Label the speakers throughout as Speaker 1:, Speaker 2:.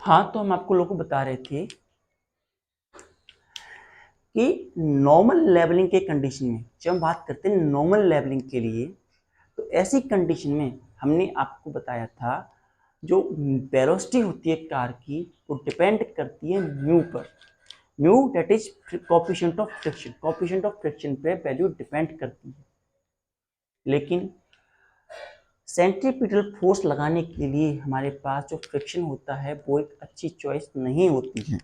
Speaker 1: हाँ, तो हम आपको लोगों को बता रहे थे कि नॉर्मल लेवलिंग के कंडीशन में जब हम बात करते हैं नॉर्मल लेवलिंग के लिए, तो ऐसी कंडीशन में हमने आपको बताया था जो वेलोसिटी होती है कार की वो डिपेंड करती है म्यू पर। Mu that is coefficient of friction. Coefficient of friction पे वैल्यू डिपेंड करती है, लेकिन सेंट्रीपिटल फोर्स लगाने के लिए हमारे पास जो फ्रिक्शन होता है वो एक अच्छी चॉइस नहीं होती है।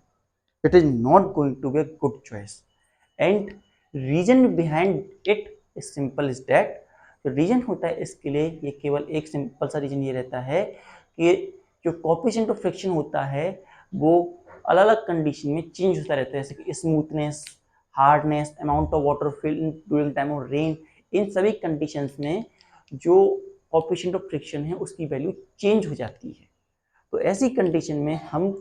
Speaker 1: It is not going to be a good choice and reason behind it is simple is that. जो रीजन होता है इसके लिए ये केवल एक सिंपल सा रीजन ये रहता है कि जो कोएफिशिएंट ऑफ फ्रिक्शन होता है वो अलग अलग कंडीशन में चेंज होता रहता है, जैसे कि smoothness, hardness, amount of water fill during time of rain. इन सभी कंडीशंस में जो कोएफिशिएंट ऑफ फ्रिक्शन है उसकी वैल्यू चेंज हो जाती है। तो ऐसी कंडीशन में हम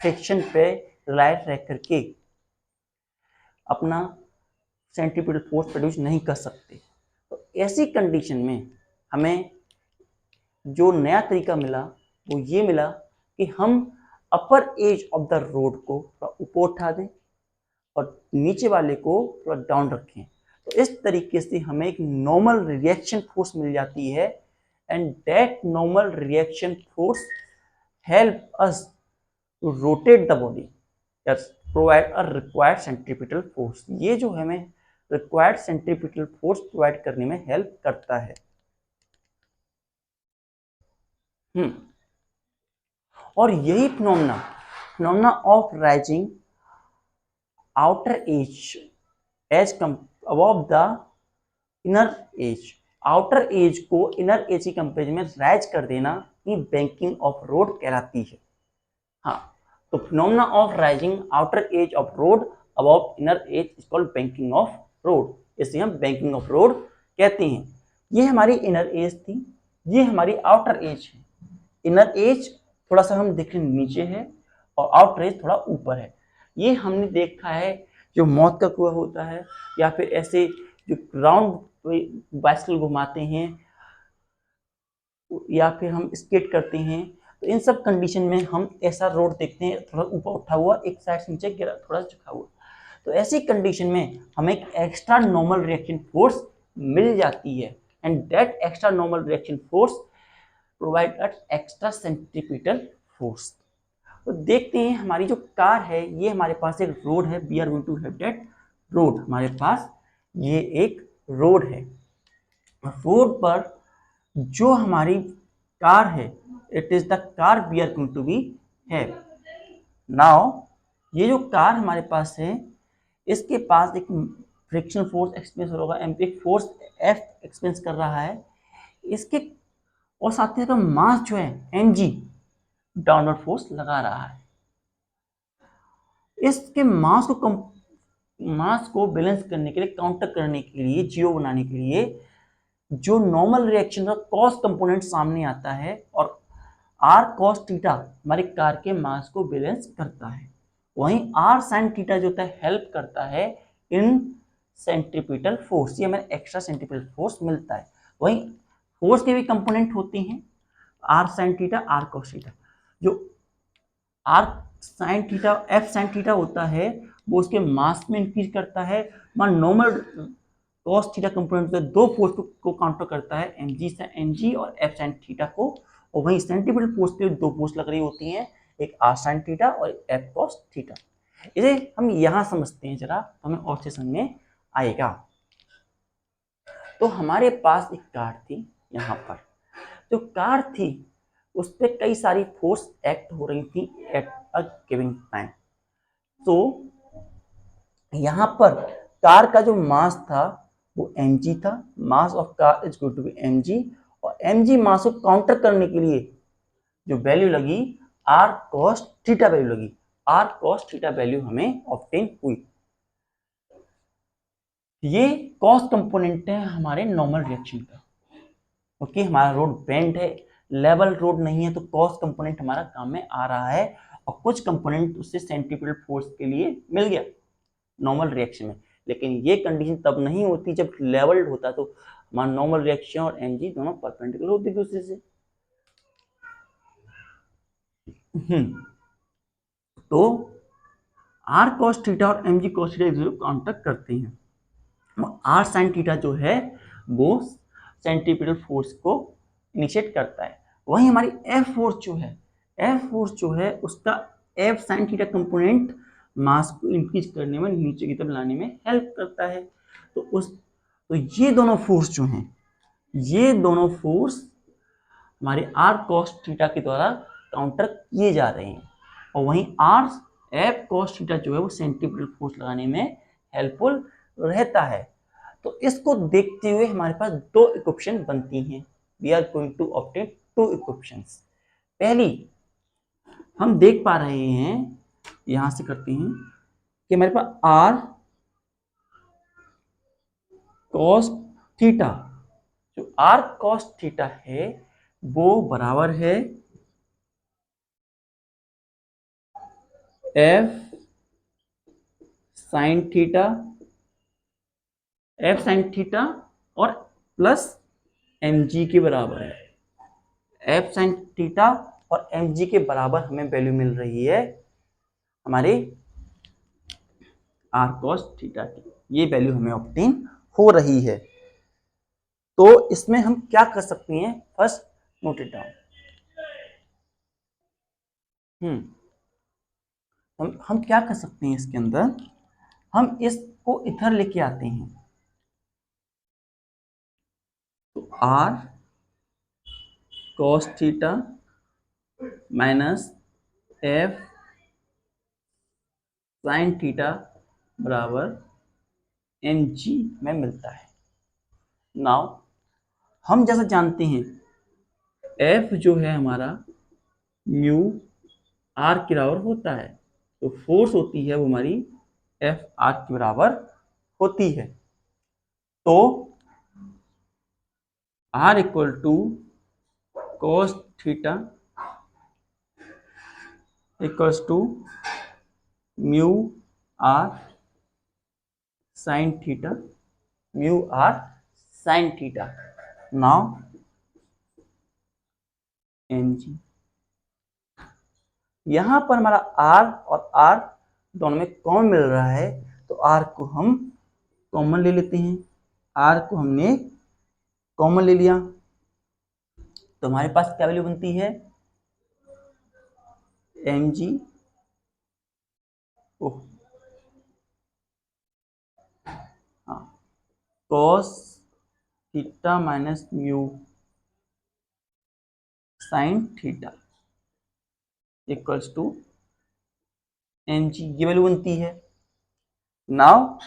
Speaker 1: फ्रिक्शन पे रिलायड रह करके अपना सेंट्रीपिटल फोर्स प्रोड्यूस नहीं कर सकते। तो ऐसी कंडीशन में हमें जो नया तरीका मिला वो ये मिला कि हम अपर एज ऑफ द रोड को थोड़ा ऊपर उठा दें और नीचे वाले को थोड़ा डाउन रखें। तो इस तरीके से हमें एक नॉर्मल रिएक्शन फोर्स मिल जाती है and that normal reaction force help us to rotate the body, provide a required centripetal force. ये जो हमें रिक्वायर्ड सेंट्रीपिटल फोर्स प्रोवाइड करने में हेल्प करता है। और यही phenomena of rising outer edge edge above the inner edge, outer edge को इनर एज की कंपेरिजन में राइज कर देना ये बैंकिंग ऑफ रोड कहलाती है। हाँ, तो phenomena of rising outer as of road above inner as is called banking of road. इसे हम बैंकिंग ऑफ रोड कहते हैं। ये हमारी इनर एज थी, ये हमारी आउटर एज है। इनर एज थोड़ा सा हम देख रहे हैं नीचे है और आउटर एज थोड़ा ऊपर है। ये हमने देखा है जो मौत का कुआं होता है या फिर ऐसे जो राउंड बाइसिकल घुमाते हैं या फिर हम स्केट करते हैं, तो इन सब कंडीशन में हम ऐसा रोड देखते हैं थोड़ा ऊपर उठा हुआ, एक साइड से नीचे गिरा, थोड़ा झुका हुआ। तो ऐसी कंडीशन में हमें एक एक्स्ट्रा नॉर्मल रिएक्शन फोर्स मिल जाती है and that extra normal reaction force provide a extra centripetal force. तो देखते हैं हमारी जो कार है ये हमारे पास एक रोड है, we are going to have that road. हमारे पास ये एक रोड है, रोड पर जो हमारी कार है it is the car we are going to be है। नाउ ये जो कार हमारे पास है इसके पास एक फ्रिक्शन फोर्स एक्सपीरियंस होगा, एक फोर्स एफ एक्सपीरियंस कर रहा है इसके, और साथ ही साथ मास जो है mg डाउनवर्ड फोर्स लगा रहा है। इसके मास को बैलेंस करने के लिए, काउंटर करने के लिए, जीरो बनाने के लिए जो नॉर्मल रिएक्शन का कॉस कंपोनेंट सामने आता है और आर कॉस थीटा हमारी कार के मास को बैलेंस करता है, वहीं आर साइन थीटा जो होता है हेल्प करता है इन सेंट्रीपिटल फोर्स, ये हमें एक्स्ट्रा सेंट्रीपिटल फोर्स मिलता है। वहीं फोर्स के भी कंपोनेंट होते हैं R sine theta, R cos theta. जो R sine theta, F sine theta होता है वो उसके मास में इंक्रीज करता है। नॉर्मल कॉस थीटा कंपोनेंट से दो फोर्स को काउंटर करता है, एमजी और एफ साइन थीटा को। और वहीं सेंट्रीपिटल फोर्स के दो फोर्स लग रही होती हैं, एक आर साइन थीटा और एफ कॉस थीटा। इसे हम यहां समझते हैं जरा, तो हमें और से समझ में आएगा। तो हमारे पास एक कार थी, यहाँ पर जो कार थी उस पर कई सारी फोर्स एक्ट हो रही थी एट अ गिवन टाइम। तो यहाँ पर कार का जो मास था वो mg था, mass of car is going to be mg, और mg मास को काउंटर करने के लिए जो वैल्यू लगी r cos थीटा वैल्यू लगी, r cos थीटा वैल्यू हमें ऑब्टेन हुई। ये कॉस कंपोनेंट है हमारे नॉर्मल रिएक्शन का, क्योंकि हमारा रोड बेंड है, लेवल रोड नहीं है, तो कॉस कंपोनेंट हमारा काम में आ रहा है और कुछ कंपोनेंट उससे सेंट्रीपिटल फोर्स के लिए मिल गया नॉर्मल रिएक्शन में। लेकिन ये कंडीशन तब नहीं होती जब लेवल्ड होता, तो हमारा नॉर्मल रिएक्शन और एमजी दोनों परपेंडिकुलर होते एक दूसरे से। तो आर कॉस थीटा और एम जी कॉस थीटा एक दूसरे को काउंटर करते हैं। आर साइन थीटा जो है वो सेंट्रीपिटल फोर्स को इनिशिएट करता है। वहीं हमारी एफ फोर्स जो है उसका एफ साइन थीटा कंपोनेंट मास को इंक्रीज करने में, नीचे की तरफ लाने में हेल्प करता है। तो ये दोनों फोर्स जो हैं, ये दोनों फोर्स हमारे आर कॉस थीटा के द्वारा काउंटर किए जा रहे हैं। और वहीं आर एफ कॉस थीटा जो है वो सेंट्रीपिटल फोर्स लगाने में हेल्पफुल रहता है। तो इसको देखते हुए हमारे पास दो इक्वेशन बनती हैं। We are going to obtain two equations. पहली हम देख पा रहे हैं, यहां से करते हैं कि हमारे पास आर कॉस थीटा, जो आर कॉस थीटा है वो बराबर है एफ साइन थीटा और प्लस एम जी के बराबर है। एफ साइन थीटा और एम जी के बराबर हमें वैल्यू मिल रही है हमारे आर कॉस थीटा की, ये वैल्यू हमें ऑब्टेन हो रही है। तो इसमें हम क्या कर सकते हैं, फर्स्ट नोट इट डाउन। हम क्या कर सकते हैं इसके अंदर, हम इसको इधर लेके आते हैं। तो R cos theta minus F sine theta बराबर एम जी में मिलता है। नाउ हम जैसा जानते हैं एफ जो है हमारा म्यू आर के बराबर होता है, तो फोर्स होती है वो हमारी एफ आर के बराबर होती है। तो R equal to cos theta equals to mu R sine theta, mu R sine theta. Now M G, यहां पर हमारा आर और आर दोनों में कॉमन मिल रहा है, तो आर को हम कॉमन ले लेते हैं। आर को हमने कॉमन ले लिया तो हमारे पास क्या वैल्यू बनती है, M ji cos theta minus mu sine theta equals to M G, ये वैल्यू बनती है। नाउ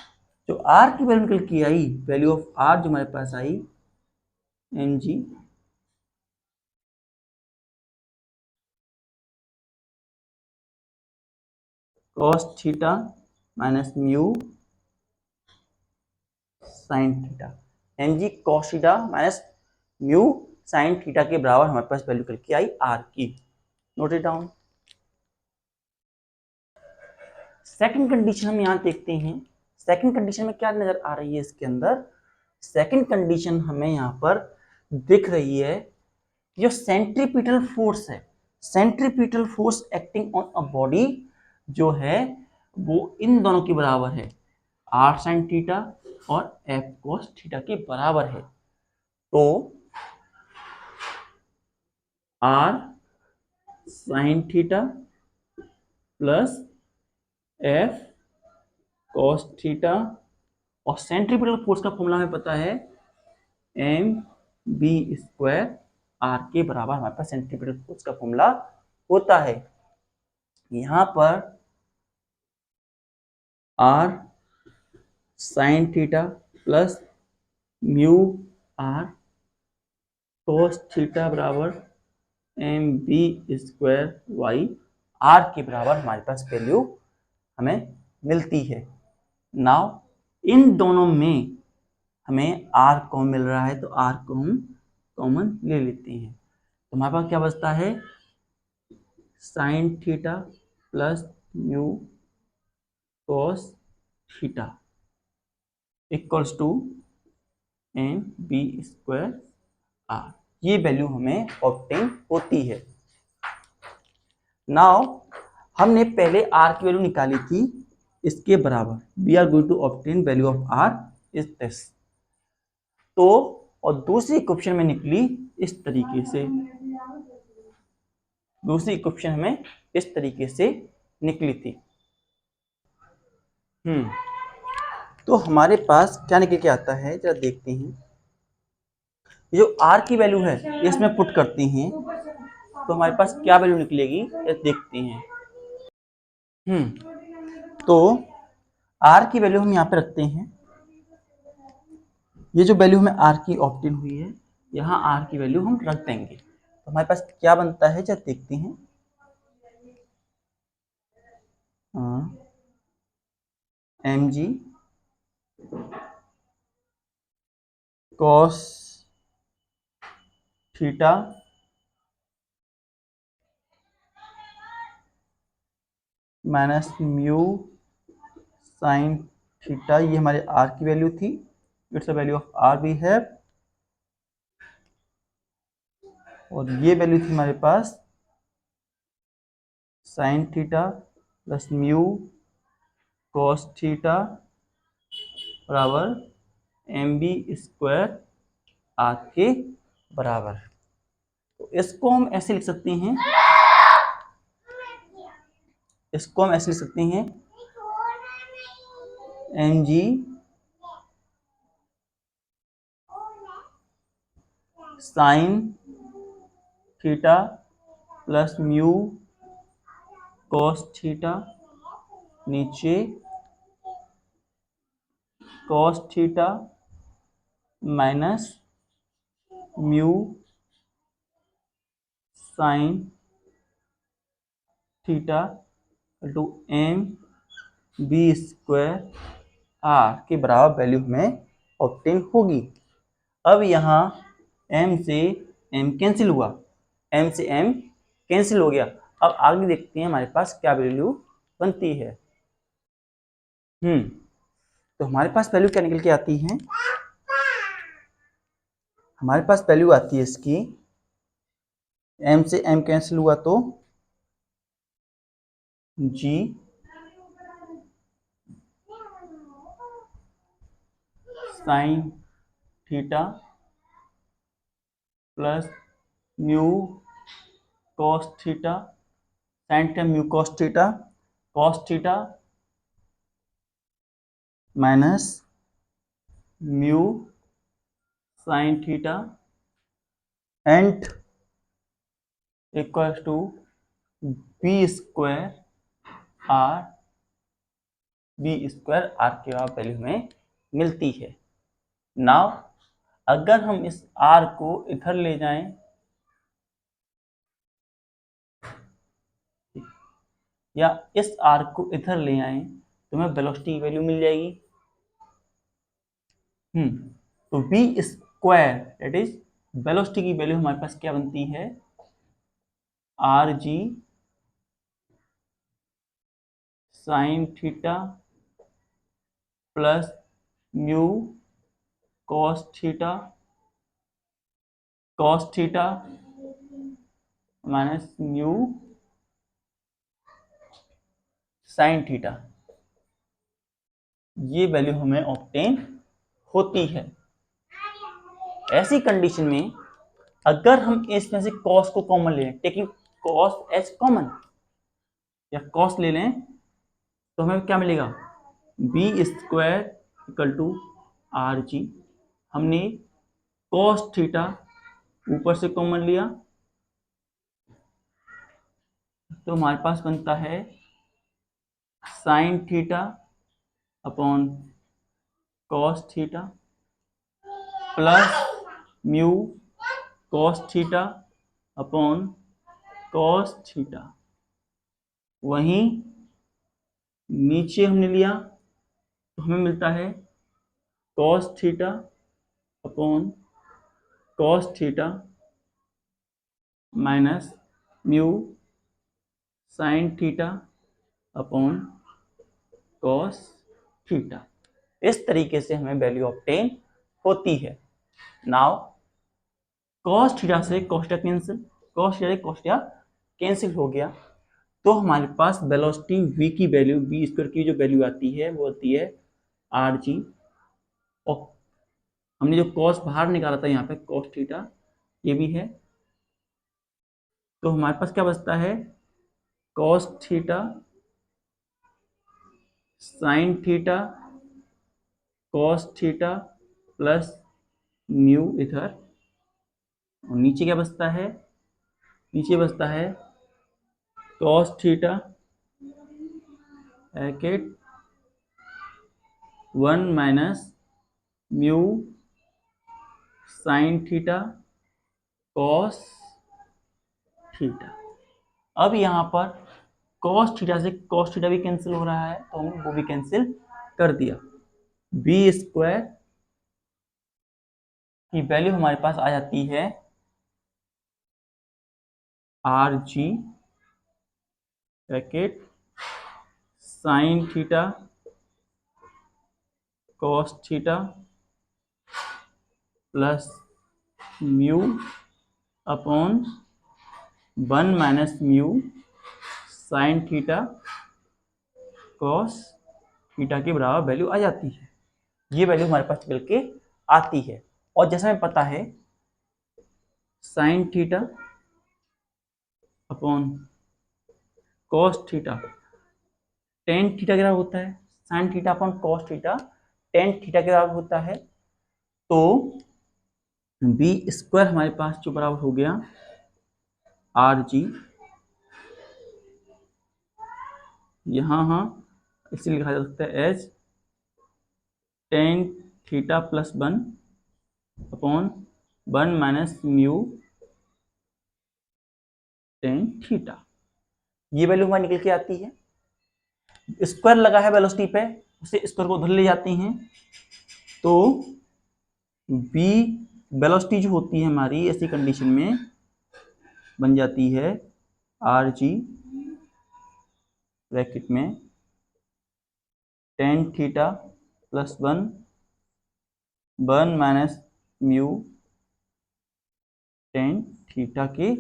Speaker 1: जो आर की वैल्यू निकल के आई, वैल्यू ऑफ आर जो हमारे पास I M ji cos theta minus mu sine theta, M ji cos theta minus mu sine theta के बराबर हमारे पास वैल्यू करके आई आर की। Note it down. Second condition हम यहां देखते हैं। सेकंड कंडीशन में क्या नजर आ रही है इसके अंदर, सेकंड कंडीशन हमें यहां पर दिख रही है, जो सेंट्रीपिटल फोर्स है, centripetal force acting on a body जो है वो इन दोनों के बराबर है, आर साइन थीटा और एफ कोस थीटा के बराबर है। तो R sine theta plus F cos theta और सेंट्रीपिटल फोर्स का फॉर्मूला हमें पता है एम बी स्क्वायर आर के बराबर हमारे पास सेंट्रीपिटल फोर्स का फॉर्मूला होता है। यहां पर R sine theta plus mu R cos theta बराबर M B square Y R के बराबर हमारे पास वैल्यू हमें मिलती है। नाउ इन दोनों में हमें आर कॉमन मिल रहा है, तो आर को हम कॉमन ले लेते हैं। तो हमारे पास क्या बचता है, sine theta plus mu cos theta equals to M B square R, ये वैल्यू हमें ऑब्टेन होती है। नाउ हमने पहले आर की वैल्यू निकाली थी इसके बराबर, we are going to obtain value of R is this. तो और दूसरी इक्वेशन में निकली इस तरीके से, दूसरी इक्वेशन हमें इस तरीके से निकली थी। तो हमारे पास क्या निकल के आता है, जरा देखते हैं। ये जो आर की वैल्यू है इसमें पुट करते हैं तो हमारे पास क्या वैल्यू निकलेगी, ये देखते हैं। तो आर की वैल्यू हम यहाँ पे रखते हैं। ये जो वैल्यू हमें आर की ऑब्टेन हुई है, यहाँ आर की वैल्यू हम रख देंगे तो हमारे पास क्या बनता है, जरा देखते हैं। एम जी cos theta minus mu sine theta, ये हमारे आर की वैल्यू थी। It's a value of r we have, और ये वैल्यू थी हमारे पास sine theta plus mu cos theta बराबर एम बी स्क्वायर आर के बराबर। तो इसको हम ऐसे लिख सकते हैं, इसको हम ऐसे लिख सकते हैं, m g sine theta plus mu cos theta, नीचे cos theta minus mu sine theta to M B square are के बराबर वैल्यू हमें ऑब्टेन होगी। अब यहाँ m से m कैंसिल हुआ, m से m कैंसिल हो गया। अब आगे देखते हैं हमारे पास क्या वैल्यू बनती है। तो हमारे पास वैल्यू क्या निकल के आती है, हमारे पास वैल्यू आती है इसकी, m से m कैंसिल हुआ तो g sine theta plus mu cos theta, sine theta mu cos theta minus mu sine theta and equal to B square R, B square are के बराबर वैल्यू हमें मिलती है। नाउ अगर हम इस आर को इधर ले जाएं, या इस आर को इधर ले आएं तो हमें वेलोसिटी की वैल्यू मिल जाएगी। तो v square that is velocity की वैल्यू हमारे पास क्या बनती है, R G sine theta plus mu cos theta minus mu sine theta, ये वैल्यू हमें ऑब्टेन होती है। ऐसी कंडीशन में अगर हम इसमें से कॉस को कॉमन ले लें, टेकिंग कॉस एज कॉमन, या कॉस ले लें तो हमें क्या मिलेगा, B square equal to R G. हमने कॉस थीटा ऊपर से कॉमन लिया तो हमारे पास बनता है sine theta upon cos theta plus mu cos theta upon cos theta. वहीं नीचे हमने लिया तो हमें मिलता है cos theta upon cos theta minus mu sine theta upon cos theta. इस तरीके से हमें वैल्यू ऑब्टेन होती है। नाउ कॉस थीटा से cos theta cancel, cos theta से कॉस थीटा कैंसिल हो गया। तो हमारे पास वेलोसिटी v की वैल्यू v स्क्वायर की जो वैल्यू आती है वो आती है आर जी, और हमने जो कॉस बाहर निकाला था यहाँ पे कॉस थीटा ये भी है, तो हमारे पास क्या बचता है cos theta sine theta cos theta plus mu इधर, और नीचे क्या बचता है, नीचे बचता है cos theta bracket 1 minus mu sine theta cos theta. अब यहाँ पर कॉस थीटा से कॉस थीटा भी कैंसिल हो रहा है, तो हमने वो भी कैंसिल कर दिया। बी स्क्वायर की वैल्यू हमारे पास आ जाती है R G bracket sine theta cos theta plus mu upon 1 minus mu sine theta cos theta के बराबर वैल्यू आ जाती है। ये वैल्यू हमारे पास निकल के आती है। और जैसा हमें पता है sine theta upon cos theta tan theta के बराबर होता है, sine theta upon cos theta tan theta के बराबर होता है। तो बी स्क्वायर हमारे पास जो बराबर हो गया आर जी, यहाँ हाँ इसे लिखा जा सकता है as tan theta plus 1 upon 1 minus mu tan theta. ये वैल्यू हमारी निकल के आती है। स्क्वायर लगा है वेलोसिटी पे, उसे स्क्वायर को उधर ले जाते हैं, तो v वेलोसिटी जो होती है हमारी ऐसी कंडीशन में बन जाती है आर जी ब्रैकेट में ten theta plus 1 minus mu tan theta के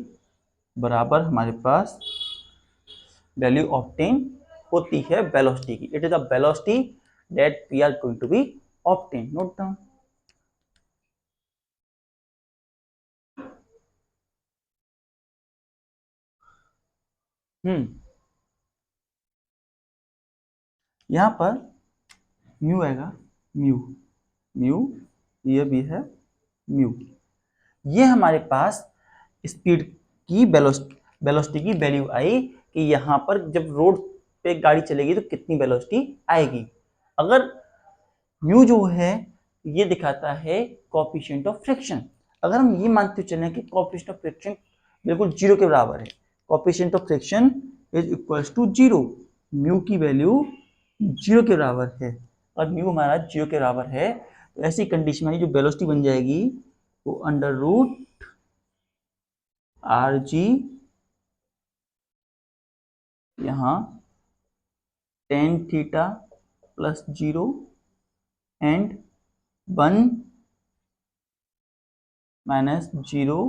Speaker 1: बराबर हमारे पास वैल्यू ऑब्टेन होती है वेलोसिटी की। It is the velocity that we are going to be obtain. Note down. यहाँ पर म्यू आएगा, म्यू म्यू ये भी है म्यू। ये हमारे पास स्पीड की वेलोसिटी की वैल्यू आई कि यहाँ पर जब रोड पे गाड़ी चलेगी तो कितनी वेलोसिटी आएगी। अगर म्यू जो है ये दिखाता है कोएफिशिएंट ऑफ फ्रिक्शन। अगर हम ये मानते चलें कि कोएफिशिएंट ऑफ फ्रिक्शन बिल्कुल जीरो के बराबर है, coefficient of friction is equals to zero, mu की वैल्यू जीरो के बराबर है और म्यू हमारा जीरो के बराबर है, तो ऐसी कंडीशन में जो वेलोसिटी बन जाएगी वो अंडर रूट आर जी यहाँ ten theta plus zero and 1 minus zero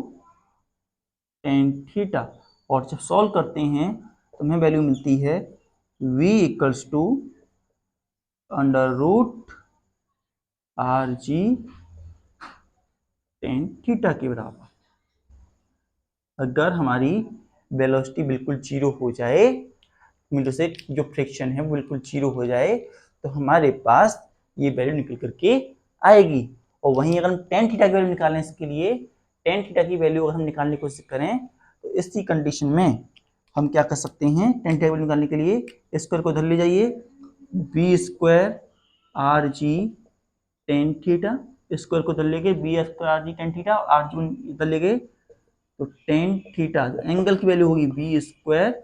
Speaker 1: ten theta. और जब सॉल्व करते हैं तो हमें वैल्यू मिलती है v equals to under root R ji tan theta के बराबर। अगर हमारी वेलोसिटी बिल्कुल जीरो हो जाए, मीटर से जो फ्रिक्शन है वो बिल्कुल जीरो हो जाए, तो हमारे पास ये वैल्यू निकल करके आएगी। और वहीं अगर हम टेन थीटा की वैल्यू निकालें, इसके लिए टेन थीटा की वैल्यू अगर हम निकालने की कोशिश करें तो इसी कंडीशन में हम क्या कर सकते हैं, टेन थीटा की वैल्यू निकालने के लिए स्क्वायर को उधर ले जाइए, बी स्क्वायर आर जी टेन थीटा, स्क्वायर को उधर ले गए बी स्क्वायर आर जी टेन थीटा, आर जी इधर ले गए तो टेन थीटा एंगल की वैल्यू होगी B square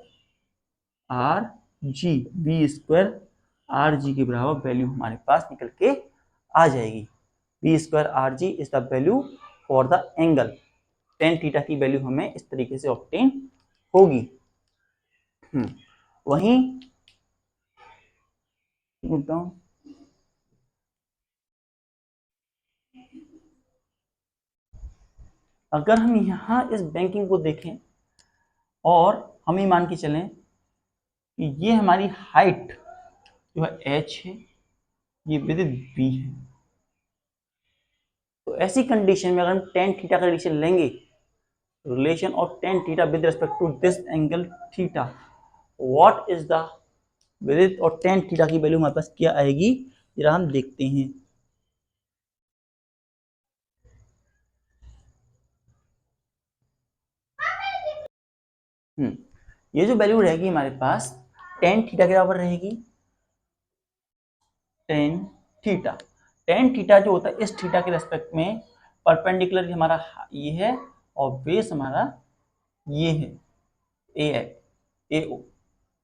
Speaker 1: R G, B square R G के बराबर वैल्यू हमारे पास निकल के आ जाएगी। B square R G is the value for the angle. Tan theta की वैल्यू हमें इस तरीके से ऑब्टेन होगी। वहीं अगर हम यहाँ इस बैंकिंग को देखें और हम ही मान के चलें कि ये हमारी हाइट जो है h है, ये विद b है। तो ऐसी कंडीशन में अगर हम tan थीटा का relation of tan theta with respect to this angle theta, what is the with और tan थीटा की वैल्यू हमारे पास क्या आएगी, जरा हम देखते हैं। ये जो वैल्यू रहेगी हमारे पास tan थीटा के बराबर रहेगी। tan थीटा जो होता है इस थीटा के रेस्पेक्ट में परपेंडिकुलर हमारा ये है और बेस हमारा ये है, ए है, ए ओ।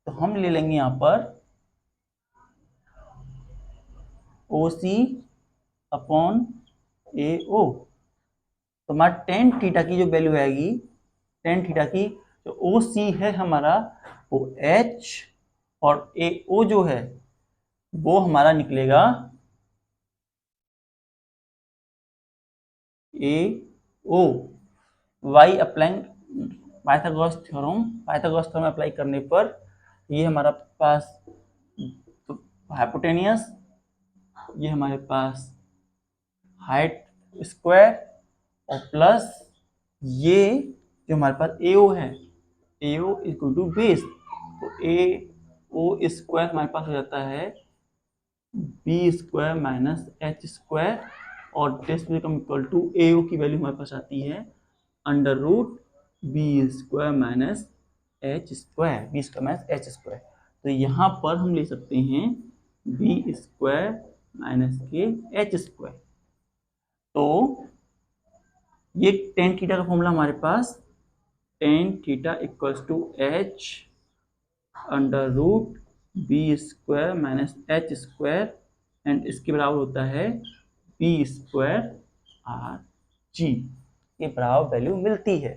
Speaker 1: तो हम ले लेंगे यहाँ पर ओ सी अपॉन ए ओ। तो हमारा tan थीटा की जो वैल्यू आएगी, tan थीटा की जो ओ सी है हमारा वो एच और ए ओ जो है वो हमारा निकलेगा A O. By applying Pythagoras theorem apply करने पर ये हमारा पास हाइपोटेनियस, ये हमारे पास हाइट स्क्वायर और प्लस ये जो हमारे पास ए ओ है, A O equal to base. तो ए ओ स्क्वायर हमारे पास हो जाता है b square minus H square और this become equal to A O की वैल्यू हमारे पास आती है under root B square minus H square, B square minus H square. तो यहाँ पर हम ले सकते हैं बी स्क्वायर माइनस के एच स्क्वायर। तो ये tan थीटा का फॉर्मूला हमारे पास tan theta equals to H under root B square minus H square and इसके बराबर होता है बी स्क्वायर आर जी। ये बराबर वैल्यू मिलती है।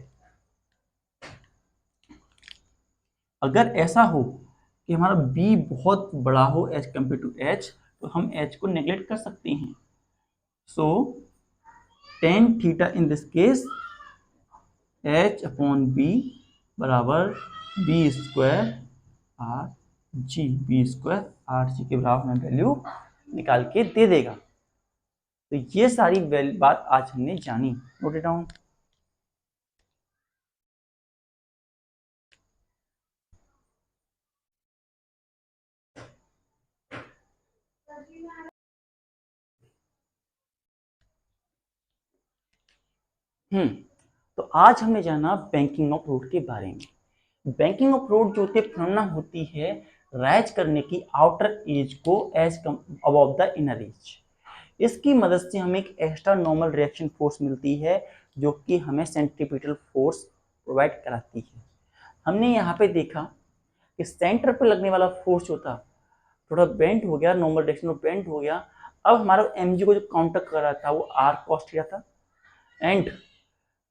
Speaker 1: अगर ऐसा हो कि हमारा b बहुत बड़ा हो एज कम्पेयर टू h, तो हम h को नेग्लेक्ट कर सकते हैं। So tan theta in this case h upon b बराबर B square R G, B square R G के बराबर हमें वैल्यू निकाल के दे देगा। तो ये सारी बात आज हमने जानी। Note it down. तो आज हमने जाना बैंकिंग ऑफ रोड के बारे में। बैंकिंग ऑफ रोड जो होती है फिनोमेना होती है राइज करने की आउटर एज को edge above the inner edge. इसकी मदद से हमें एक एक्स्ट्रा नॉर्मल रिएक्शन फोर्स मिलती है जो कि हमें सेंट्रीपिटल फोर्स प्रोवाइड कराती है। हमने यहाँ पे देखा कि सेंटर पे लगने वाला फोर्स जो था थोड़ा बेंड हो गया, नॉर्मल डायरेक्शन में बेंड हो गया। अब हमारा एमजी को जो काउंटर कर रहा था वो आर कॉस थीटा था एंड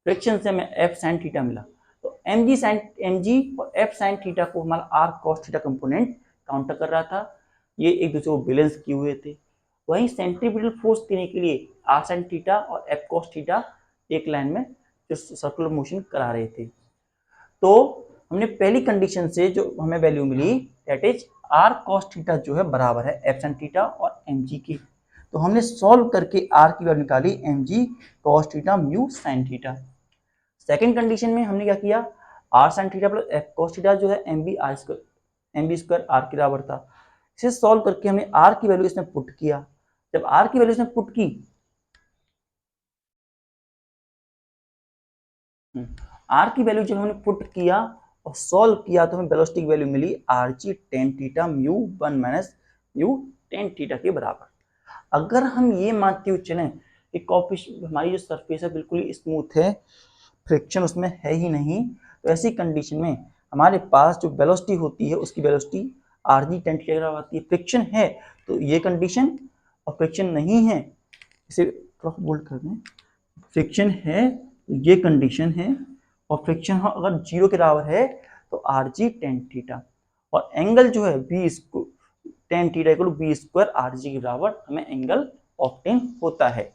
Speaker 1: फ्रिक्शन से हमें एफ साइन थीटा मिला। तो एमजी और एफ साइन थीटा को हमारा R cos theta component counter कर रहा था। ये एक दूसरे को बैलेंस किए हुए थे। वहीं सेंट्रीपिटल फोर्स देने के लिए आर साइन थीटा और एफ कॉस थीटा एक लाइन में जो सर्कुलर मोशन करा रहे थे। तो हमने पहली कंडीशन से जो हमें वैल्यू मिली that is R cos theta जो है बराबर है एफ साइन थीटा और एमजी के। तो हमने सॉल्व करके आर की वैल्यू निकाली MG cos theta mu sine theta. Second condition में हमने क्या किया, R sine theta plus F cos theta जो है एमबी स्क्वायर आर के बराबर था। इसे सॉल्व करके हमने आर की वैल्यू इसमें पुट किया। जब आर की वैल्यू इसमें पुट की, आर की वैल्यू जब हमने पुट किया और सॉल्व किया तो हमें वेलोसिटी की वैल्यू मिली आर जी tan theta mu 1 minus mu tan theta के बराबर। अगर हम ये मानते हुए चलें कि कोएफिशिएंट हमारी जो सरफेस है बिल्कुल ही स्मूथ है, फ्रिक्शन उसमें है ही नहीं, तो ऐसी कंडीशन में हमारे पास जो वेलोसिटी होती है उसकी velocity R G tan theta के बराबर आती है। फ्रिक्शन है तो ये कंडीशन और फ्रिक्शन नहीं है इसे थोड़ा बोल्ड कर दें, फ्रिक्शन है तो ये कंडीशन है और फ्रिक्शन अगर जीरो के बराबर है तो आर जी टेन थीटा और एंगल जो है B tan theta equal B square R G के बराबर हमें एंगल ऑब्टेन होता है।